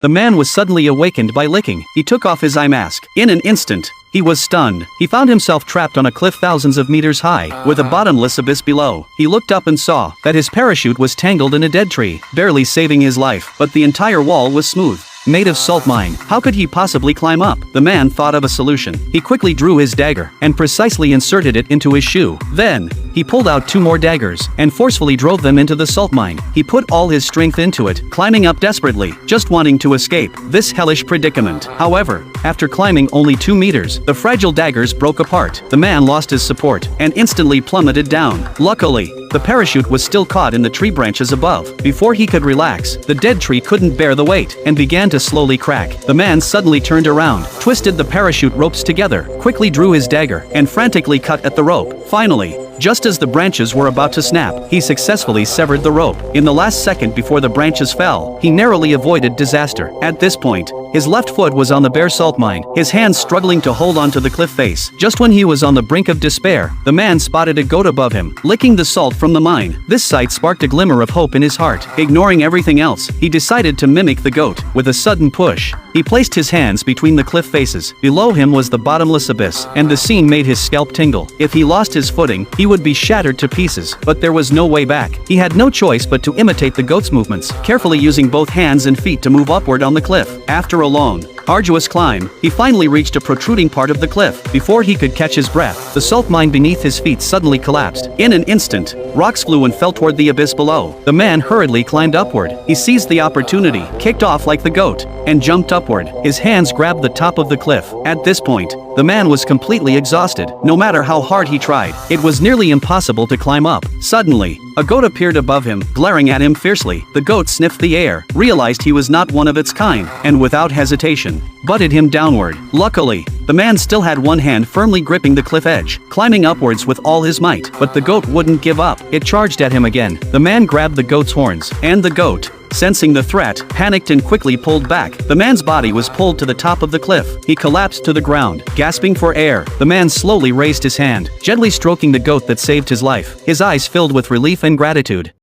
The man was suddenly awakened by licking. He took off his eye mask. In an instant, he was stunned. He found himself trapped on a cliff thousands of meters high, with a bottomless abyss below. He looked up and saw that his parachute was tangled in a dead tree, barely saving his life, but the entire wall was smooth, made of salt mine. How could he possibly climb up? The man thought of a solution. He quickly drew his dagger and precisely inserted it into his shoe. Then, he pulled out 2 more daggers and forcefully drove them into the salt mine. He put all his strength into it, climbing up desperately, just wanting to escape this hellish predicament. However, after climbing only 2 meters, the fragile daggers broke apart. The man lost his support and instantly plummeted down. Luckily, the parachute was still caught in the tree branches above. Before he could relax, the dead tree couldn't bear the weight and began to slowly crack. The man suddenly turned around, twisted the parachute ropes together, quickly drew his dagger, and frantically cut at the rope. Finally, just as the branches were about to snap, he successfully severed the rope. In the last second before the branches fell, he narrowly avoided disaster. At this point, his left foot was on the bare salt mine, his hands struggling to hold onto the cliff face. Just when he was on the brink of despair, the man spotted a goat above him, licking the salt from the mine. This sight sparked a glimmer of hope in his heart. Ignoring everything else, he decided to mimic the goat. With a sudden push, he placed his hands between the cliff faces. Below him was the bottomless abyss, and the scene made his scalp tingle. If he lost his footing, he would be shattered to pieces, but there was no way back. He had no choice but to imitate the goat's movements, carefully using both hands and feet to move upward on the cliff. After a long, arduous climb, he finally reached a protruding part of the cliff. Before he could catch his breath, the salt mine beneath his feet suddenly collapsed. In an instant, rocks flew and fell toward the abyss below. The man hurriedly climbed upward. He seized the opportunity, kicked off like the goat, and jumped upward. His hands grabbed the top of the cliff. At this point, the man was completely exhausted. No matter how hard he tried, it was nearly impossible to climb up. Suddenly, a goat appeared above him, glaring at him fiercely. The goat sniffed the air, realized he was not one of its kind, and without hesitation, butted him downward. Luckily, the man still had one hand firmly gripping the cliff edge, climbing upwards with all his might. But the goat wouldn't give up. It charged at him again. The man grabbed the goat's horns, and the goat, sensing the threat, panicked and quickly pulled back. The man's body was pulled to the top of the cliff. He collapsed to the ground, gasping for air. The man slowly raised his hand, gently stroking the goat that saved his life. His eyes filled with relief and gratitude.